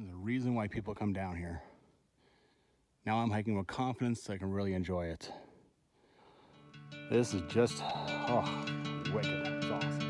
There's a reason why people come down here. Now I'm hiking with confidence so I can really enjoy it. This is just, oh, wicked. It's awesome.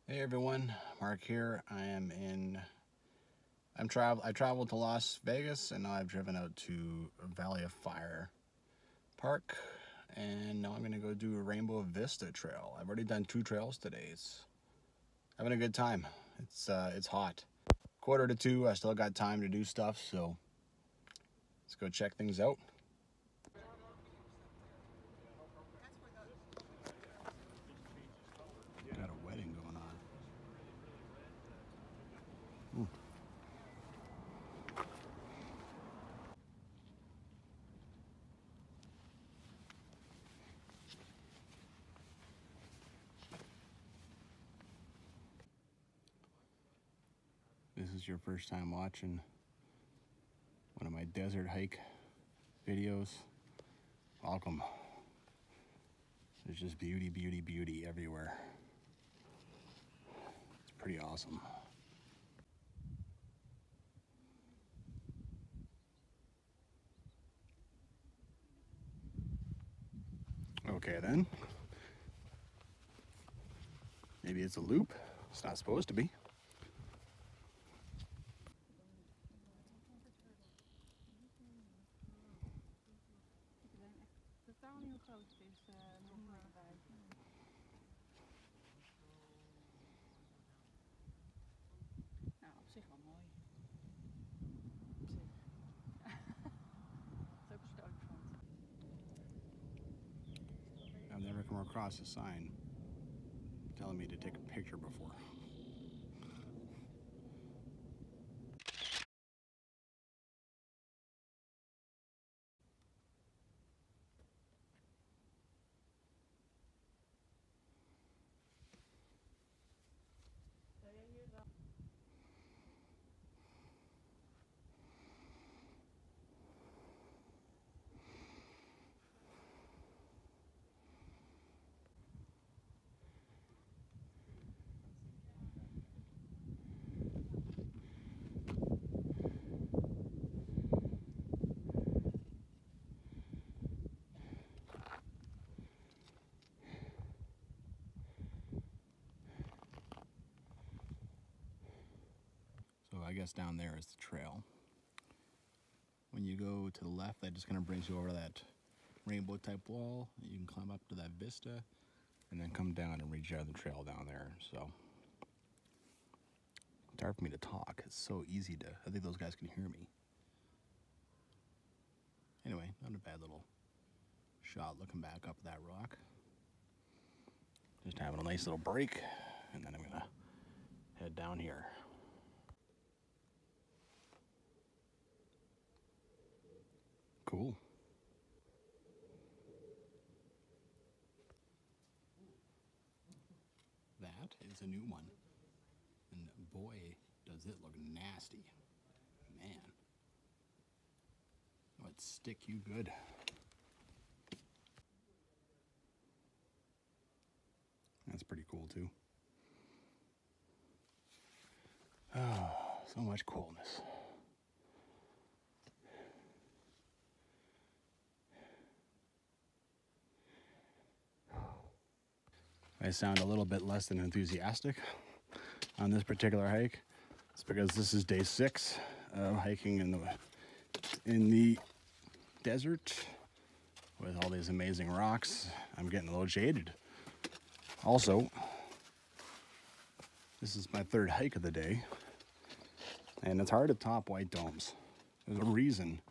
Hey everyone, Mark here. I traveled to Las Vegas and now I've driven out to Valley of Fire Park and now I'm gonna go do a Rainbow Vista trail. I've already done 2 trails today. It's having a good time. It's hot. 1:45, I still got time to do stuff, so let's go check things out. Got a wedding going on. Ooh. This is your first time watching one of my desert hike videos. Welcome. There's just beauty, beauty, beauty everywhere. It's pretty awesome. Okay then. Maybe it's a loop. It's not supposed to be. Nou, op zich wel mooi. Dat is ook een stoot van. I've never come across a sign telling me to take a picture before. So I guess down there is the trail. When you go to the left, that just kind of brings you over that rainbow type wall. You can climb up to that vista and then come down and reach out the trail down there. So it's hard for me to talk. It's so easy to, I think those guys can hear me. Anyway, not a bad little shot looking back up that rock. Just having a nice little break, and then I'm gonna head down here. Cool. That is a new one. And boy, does it look nasty. Man. Oh, it'd stick you good. That's pretty cool too. Oh, so much coolness. I sound a little bit less than enthusiastic on this particular hike. It's because this is day 6 of hiking in the desert with all these amazing rocks. I'm getting a little jaded. Also, this is my 3rd hike of the day, and it's hard to top white domes. There's a reason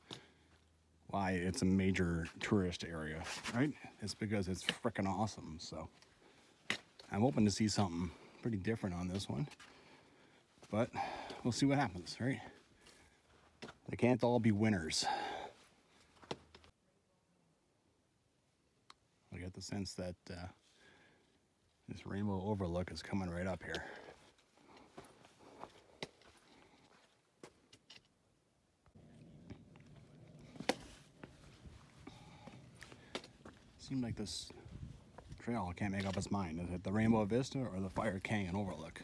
why it's a major tourist area, right? It's because it's freaking awesome. So I'm hoping to see something pretty different on this one, but we'll see what happens, right? They can't all be winners. I get the sense that this Rainbow Overlook is coming right up here. Seems like this trail can't make up its mind. Is it the Rainbow Vista or the Fire Canyon Overlook?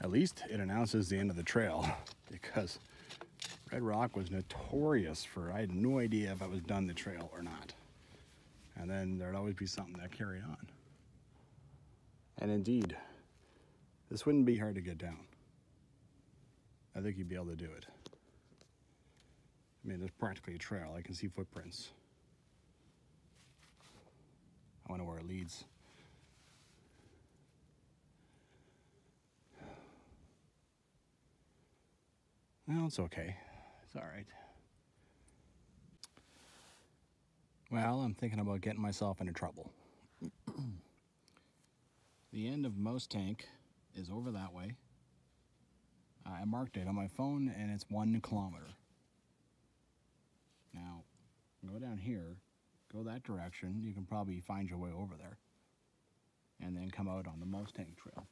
At least it announces the end of the trail, because Red Rock was notorious for, I had no idea if I was done the trail or not. And then there'd always be something that carried on. And indeed, this wouldn't be hard to get down. I think you'd be able to do it. I mean, there's practically a trail. I can see footprints. I wonder where it leads. Well, it's okay. It's all right. Well, I'm thinking about getting myself into trouble. The end of Mouse Tank is over that way. I marked it on my phone, and it's 1 kilometer. Now, go down here, go that direction. You can probably find your way over there, and then come out on the Mouse Tank Trail.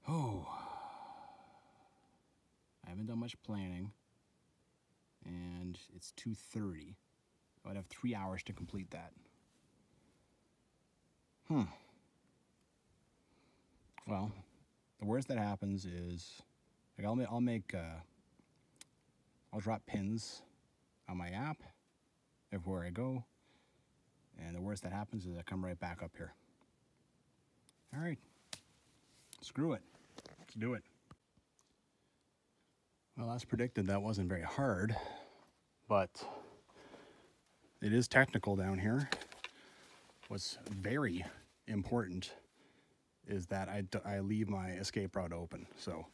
Oh, I haven't done much planning, and it's 2:30. I would have 3 hours to complete that. Well, the worst that happens is, like, I'll drop pins on my app everywhere I go, and the worst that happens is I come right back up here. All right, screw it, let's do it. Well, as predicted, that wasn't very hard, but it is technical down here. What's very important is that I leave my escape route open. So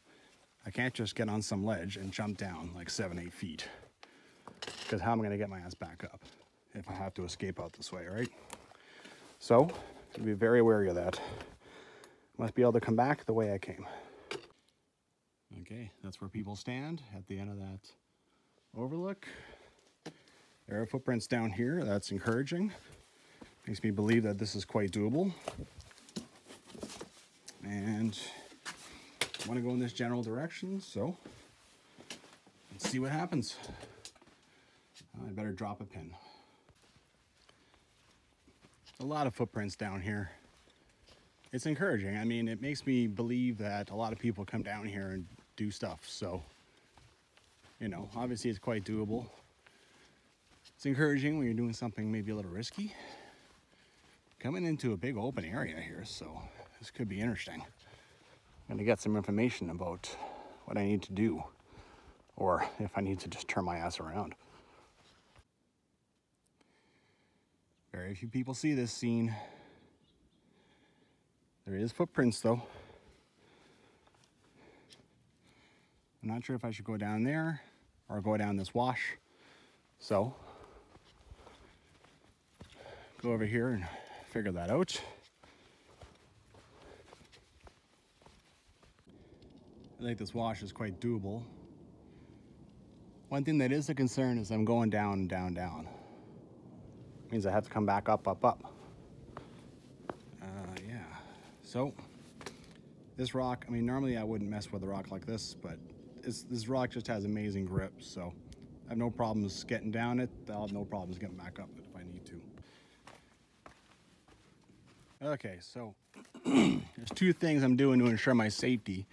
I can't just get on some ledge and jump down like 7-8 feet, because how am I going to get my ass back up if I have to escape out this way, right? So be very wary of that. Must be able to come back the way I came. Okay, that's where people stand at the end of that overlook. There are footprints down here. That's encouraging. Makes me believe that this is quite doable. And I want to go in this general direction, so let's see what happens. I better drop a pin. A lot of footprints down here. It's encouraging. I mean, it makes me believe that a lot of people come down here and do stuff. So, you know, obviously it's quite doable. It's encouraging when you're doing something maybe a little risky. Coming into a big open area here, so this could be interesting. I'm gonna get some information about what I need to do, or if I need to just turn my ass around. Very few people see this scene. There is footprints though. I'm not sure if I should go down there or go down this wash. So, go over here and figure that out. I think this wash is quite doable. One thing that is a concern is I'm going down, down, down. Means I have to come back up, up, up. Yeah. So, this rock, I mean, normally I wouldn't mess with a rock like this, but this rock just has amazing grip, so I have no problems getting down it. I'll have no problems getting back up it if I need to. Okay, so there's 2 things I'm doing to ensure my safety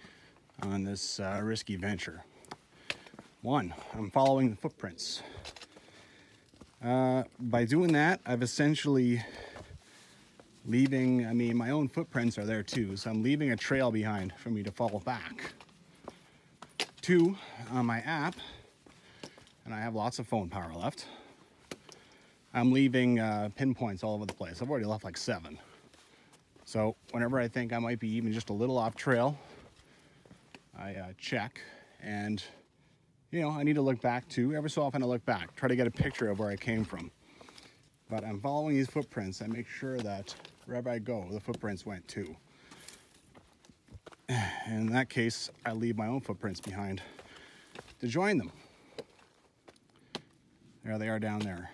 on this risky venture. 1, I'm following the footprints. By doing that, I've essentially leaving, I mean, my own footprints are there too, so I'm leaving a trail behind for me to follow back. 2, on my app, and I have lots of phone power left, I'm leaving pinpoints all over the place. I've already left like 7. So whenever I think I might be even just a little off trail, I check, and you know, I need to look back too. Every so often I look back, try to get a picture of where I came from. But I'm following these footprints. I make sure that wherever I go, the footprints went too. And in that case, I leave my own footprints behind to join them. There they are down there.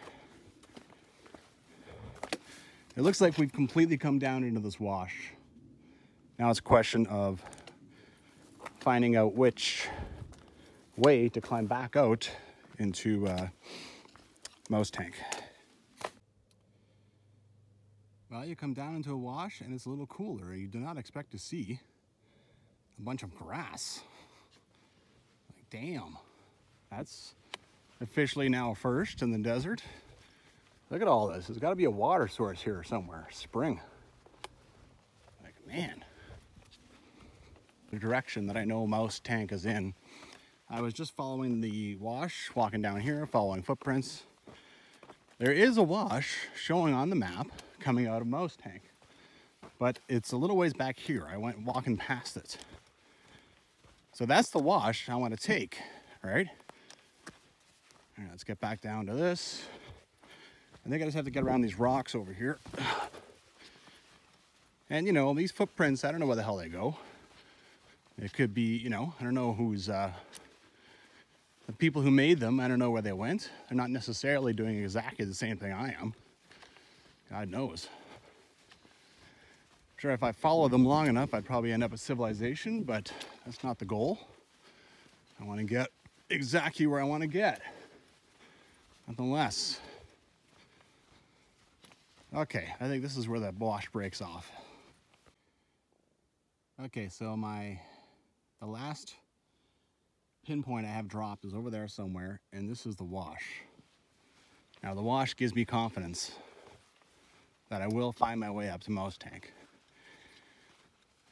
It looks like we've completely come down into this wash. Now it's a question of finding out which way to climb back out into Mouse Tank. Well, you come down into a wash and it's a little cooler. You do not expect to see a bunch of grass. Like, damn, that's officially now first in the desert. Look at all this. There's got to be a water source here somewhere. Spring. Like, man. The direction that I know Mouse Tank is in. I was just following the wash, walking down here, following footprints. There is a wash showing on the map coming out of Mouse Tank, but it's a little ways back here. I went walking past it. So that's the wash I want to take, right? All right, let's get back down to this. I think I just have to get around these rocks over here. And you know, these footprints, I don't know where the hell they go. It could be, you know, I don't know who's, the people who made them, I don't know where they went. They're not necessarily doing exactly the same thing I am. God knows. Sure, if I followed them long enough, I'd probably end up at civilization, but that's not the goal. I want to get exactly where I want to get. Nothing less. Okay, I think this is where that wash breaks off. Okay, so the last pinpoint I have dropped is over there somewhere, and this is the wash. Now the wash gives me confidence that I will find my way up to Mouse Tank.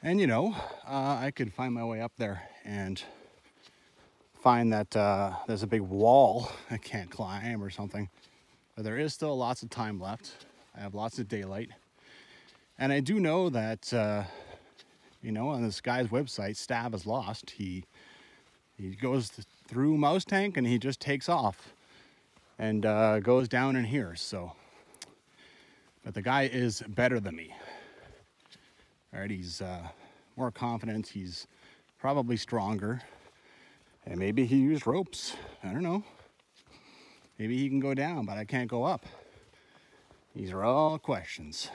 And you know, I could find my way up there and find that there's a big wall I can't climb or something. But there is still lots of time left. I have lots of daylight. And I do know that, you know, on this guy's website, Stav is lost. He goes through Mouse Tank and he just takes off and goes down in here. So, but the guy is better than me. All right, he's more confident. He's probably stronger. And maybe he used ropes. I don't know. Maybe he can go down, but I can't go up. These are all questions.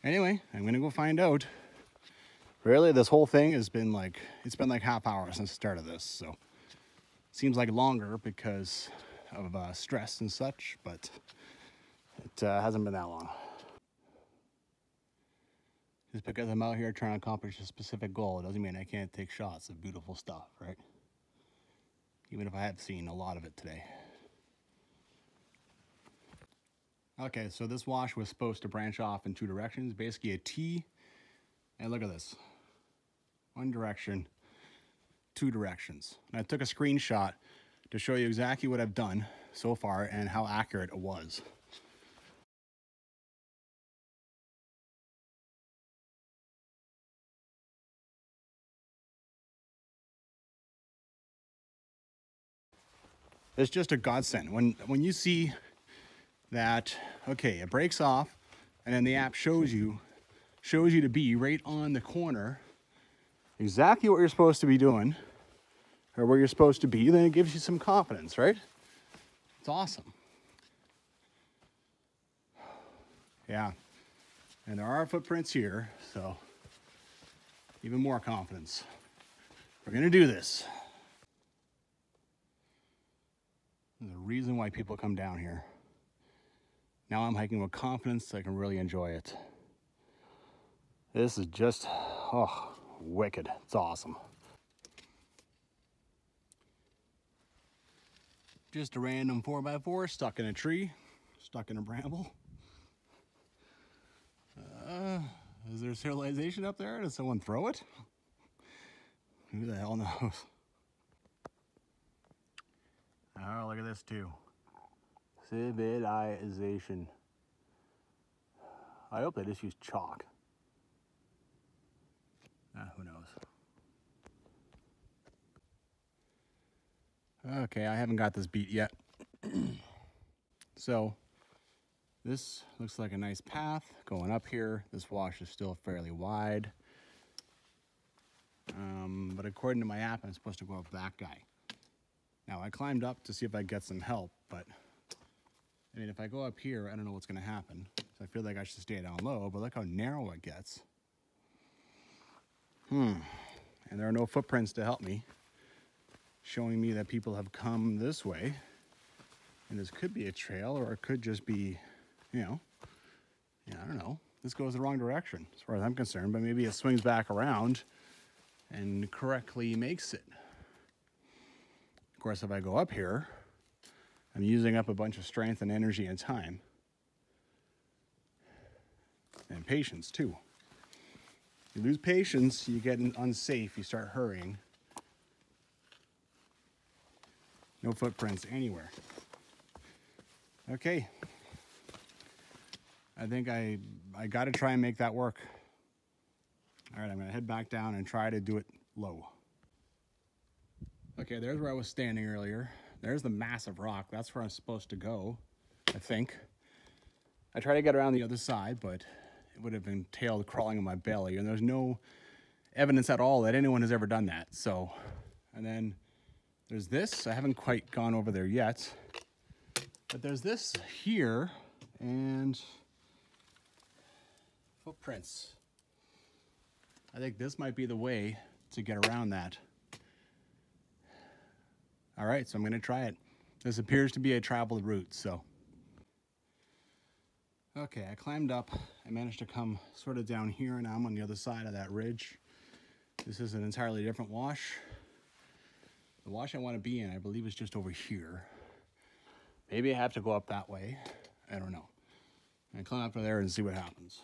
Anyway, I'm gonna go find out. Really, this whole thing has been like, it's been like half hour since the start of this, so it seems like longer because of stress and such, but it hasn't been that long. Just because I'm out here trying to accomplish a specific goal, it doesn't mean I can't take shots of beautiful stuff, right? Even if I have seen a lot of it today. Okay, so this wash was supposed to branch off in two directions, basically a T, and look at this. One direction, two directions. And I took a screenshot to show you exactly what I've done so far and how accurate it was. It's just a godsend. When you see that, okay, it breaks off and then the app shows you to be right on the corner, exactly what you're supposed to be doing or where you're supposed to be, then it gives you some confidence, right? It's awesome. Yeah, and there are footprints here, so even more confidence. We're gonna do this. There's a reason why people come down here. Now I'm hiking with confidence so I can really enjoy it. This is just, oh, wicked. It's awesome. Just a random 4x4 stuck in a tree, stuck in a bramble. Is there civilization up there? Did someone throw it? Who the hell knows? Oh, look at this too. Civilization. I hope they just use chalk. Who knows? Okay, I haven't got this beat yet. So this looks like a nice path going up here. This wash is still fairly wide. But according to my app, I'm supposed to go up that guy. Now I climbed up to see if I get some help, but I mean, if I go up here, I don't know what's gonna happen. So I feel like I should stay down low, but look how narrow it gets. And there are no footprints to help me, showing me that people have come this way. And this could be a trail, or it could just be, you know, yeah, I don't know. This goes the wrong direction as far as I'm concerned, but maybe it swings back around and correctly makes it. Of course, if I go up here, I'm using up a bunch of strength and energy and time. And patience too. You lose patience, you get unsafe, you start hurrying. No footprints anywhere. Okay. I think I got to try and make that work. All right, I'm going to head back down and try to do it low. Okay, there's where I was standing earlier. There's the massive rock. That's where I'm supposed to go, I think. I tried to get around the other side, but it would have entailed crawling on my belly, and there's no evidence at all that anyone has ever done that. So, and then there's this. I haven't quite gone over there yet, but there's this here, and footprints. I think this might be the way to get around that. All right, so I'm going to try it. This appears to be a traveled route, so. Okay, I climbed up. I managed to come sort of down here, and now I'm on the other side of that ridge. This is an entirely different wash. The wash I want to be in, I believe, is just over here. Maybe I have to go up that way. I don't know. I climb up to there and see what happens.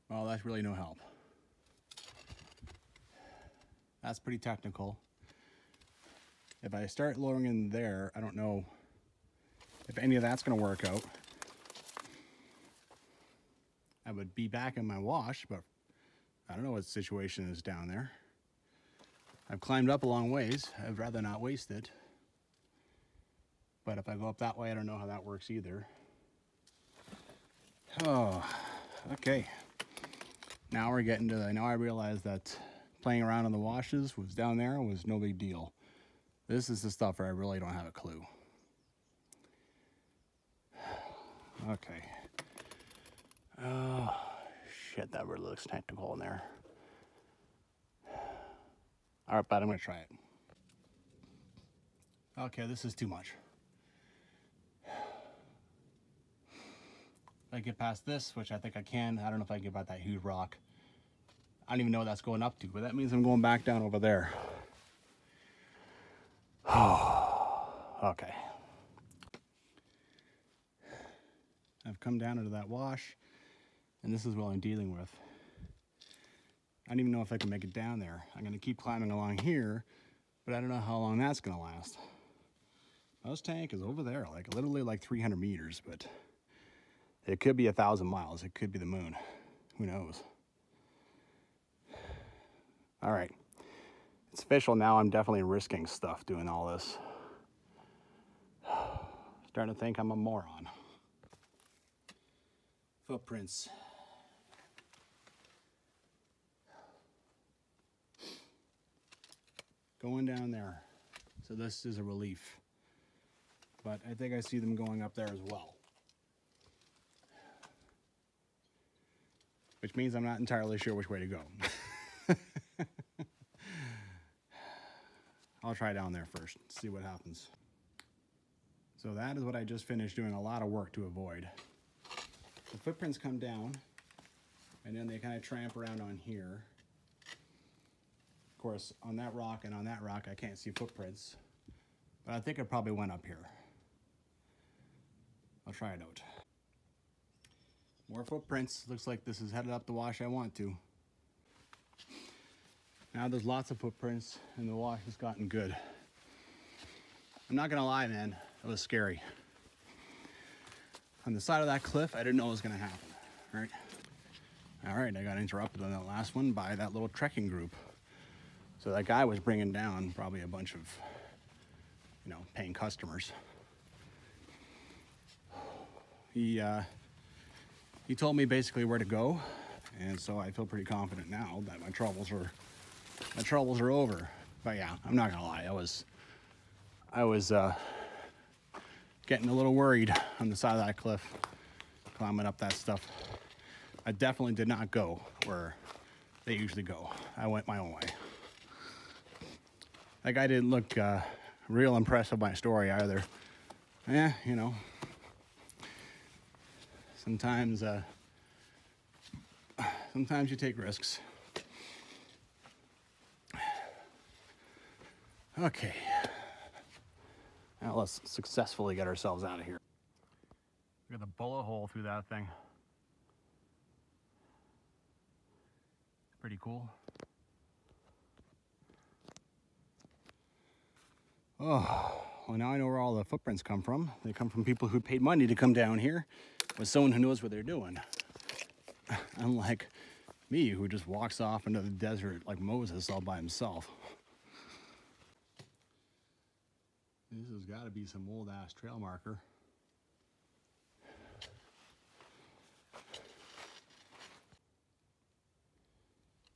Well, that's really no help. That's pretty technical. If I start lowering in there, I don't know if any of that's going to work out. I would be back in my wash, but I don't know what the situation is down there. I've climbed up a long ways. I'd rather not waste it. But if I go up that way, I don't know how that works either. Oh, okay. Now we're getting to now I realize that playing around in the washes was down there was no big deal. This is the stuff where I really don't have a clue. Okay. Oh, shit, that really looks technical in there. All right, but I'm gonna try it. Okay, this is too much. If I get past this, which I think I can, I don't know if I can get by that huge rock. I don't even know what that's going up to, but that means I'm going back down over there. Okay. I've come down into that wash, and this is what I'm dealing with. I don't even know if I can make it down there. I'm going to keep climbing along here, but I don't know how long that's going to last. This tank is over there, like literally like 300 meters, but it could be 1,000 miles. It could be the moon. Who knows? All right. It's official now. I'm definitely risking stuff doing all this. Starting to think I'm a moron. Footprints. Going down there. So this is a relief. But I think I see them going up there as well. Which means I'm not entirely sure which way to go. I'll try down there first, see what happens. So that is what I just finished doing a lot of work to avoid. The footprints come down, and then they kind of tramp around on here. Of course, on that rock and on that rock, I can't see footprints. But I think it probably went up here. I'll try it out. More footprints. Looks like this is headed up the wash I want to. Now there's lots of footprints, and the wash has gotten good. I'm not gonna lie, man, it was scary. On the side of that cliff, I didn't know it was gonna happen, right? All right, I got interrupted on that last one by that little trekking group. So that guy was bringing down probably a bunch of, you know, paying customers. He told me basically where to go, and so I feel pretty confident now that my troubles are over. But yeah, I'm not gonna lie, I was getting a little worried on the side of that cliff, climbing up that stuff. I definitely did not go where they usually go. I went my own way. That guy didn't look real impressed with my story either. You know, sometimes you take risks. Okay, now let's successfully get ourselves out of here. Look at the bullet hole through that thing. Pretty cool. Oh, well, now I know where all the footprints come from. They come from people who paid money to come down here with someone who knows what they're doing. Unlike me, who just walks off into the desert like Moses all by himself. This has got to be some old ass trail marker.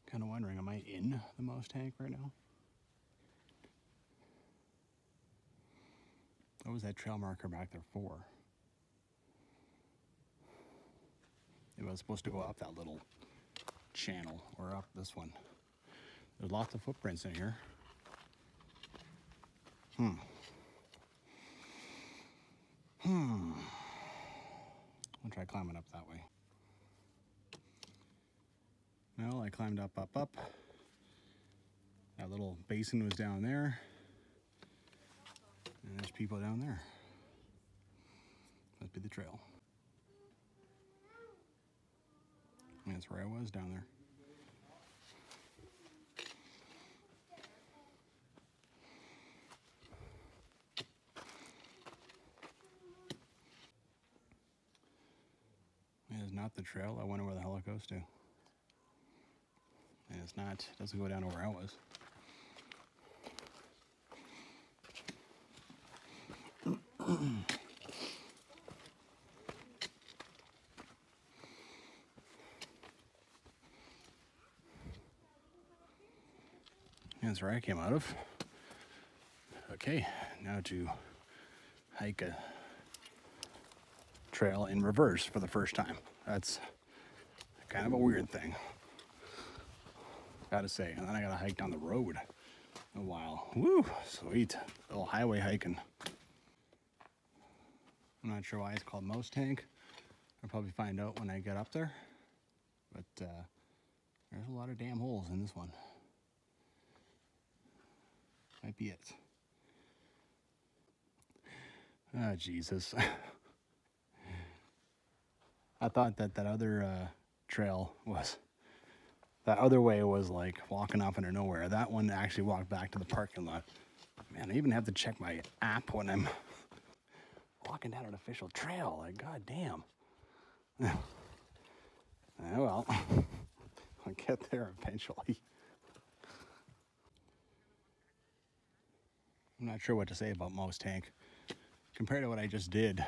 Kind of wondering, am I in the Moose Tank right now? What was that trail marker back there for? It was supposed to go up that little channel or up this one. There's lots of footprints in here. I'll try climbing up that way. Well, I climbed up. That little basin was down there. And there's people down there. Must be the trail. And that's where I was, down there. It is not the trail. I wonder where the hell it goes to. And it's not, it doesn't go down to where I was. That's where I came out of. Okay, now to hike a trail in reverse for the first time. That's kind of a weird thing, gotta say. And then I gotta hike down the road a while. Woo, sweet. Little highway hiking. I'm not sure why it's called Moose Tank. I'll probably find out when I get up there. But there's a lot of damn holes in this one. Might be it. Ah, Jesus. I thought that other trail was, that other way was like walking off into nowhere. That one actually walked back to the parking lot. Man, I even have to check my app when I'm walking down an official trail. Like, god damn. Well, I'll get there eventually. I'm not sure what to say about Moose Tank compared to what I just did.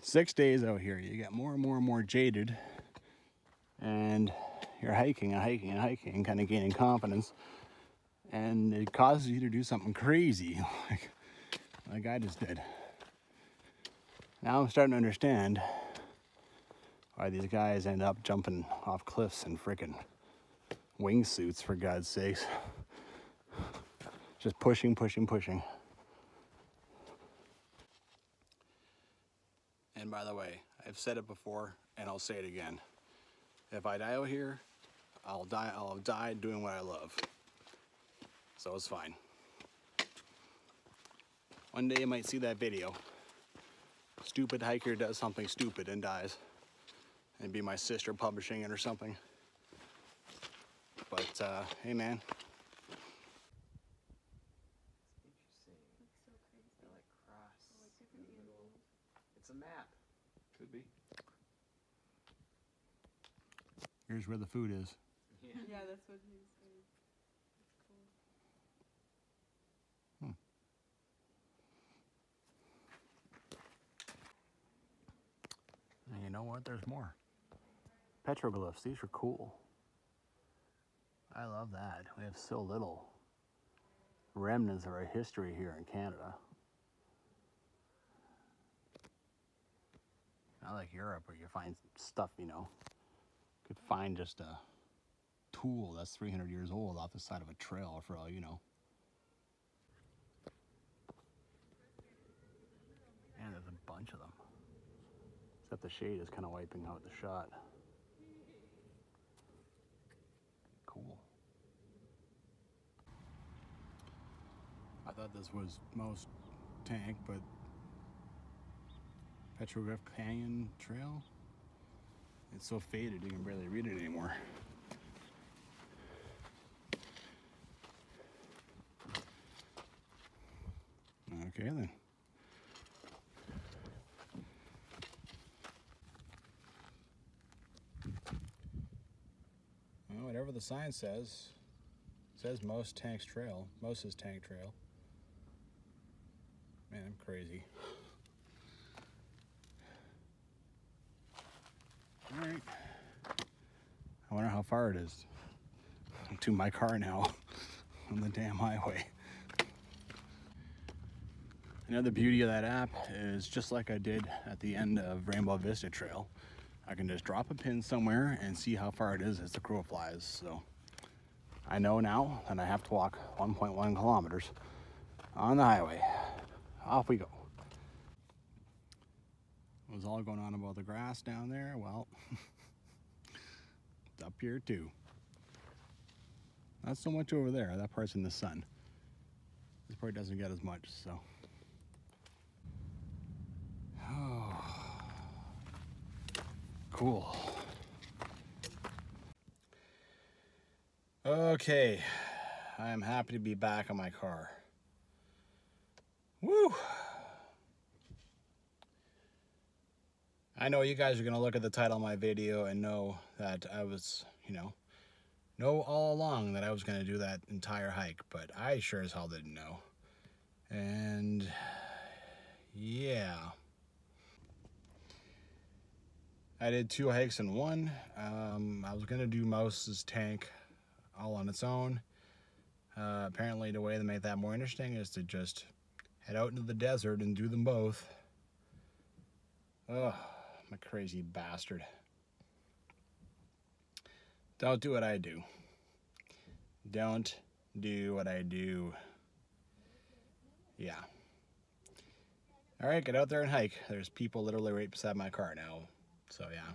6 days out here, you get more and more jaded, and you're hiking and hiking and hiking, kind of gaining confidence, and it causes you to do something crazy, like I just did. Now I'm starting to understand why these guys end up jumping off cliffs in frickin' wingsuits, for God's sakes. Just pushing. And by the way, I've said it before and I'll say it again. If I die out here, I'll die doing what I love. So it's fine. One day you might see that video. Stupid hiker does something stupid and dies. And be my sister publishing it or something. But hey man. It's a map. Could be. Here's where the food is. Yeah, the that's what he said. It's cool. And you know what? There's more. Petroglyphs. These are cool. I love that. We have so little remnants of our history here in Canada. Not like Europe where you find stuff, you know. You could find just a tool that's 300 years old off the side of a trail for all you know. And there's a bunch of them. Except the shade is kind of wiping out the shot. Cool. I thought this was most tank, but Petroglyph Canyon Trail. It's so faded you can barely read it anymore. Okay then. Well, whatever the sign says, it says Most Tank's Trail. Moses Tank Trail. Man, I'm crazy. All right. I wonder how far it is to my car now on the damn highway. Another beauty of that app is just like I did at the end of Rainbow Vista Trail. I can just drop a pin somewhere and see how far it is as the crow flies. So I know now that I have to walk 1.1 kilometers on the highway. Off we go. What was all going on about the grass down there? Well, it's up here too. Not so much over there. That part's in the sun. This part doesn't get as much, so. Oh, cool. Okay, I am happy to be back on my car. Woo! I know you guys are gonna look at the title of my video and know that I was, know all along that I was gonna do that entire hike, but I sure as hell didn't know. And yeah. I did 2 hikes in one. I was gonna do Mouse's Tank all on its own. Apparently the way to make that more interesting is to just head out into the desert and do them both. Oh, I'm a crazy bastard. Don't do what I do. Don't do what I do. Yeah. All right, get out there and hike. There's people literally right beside my car now. So yeah.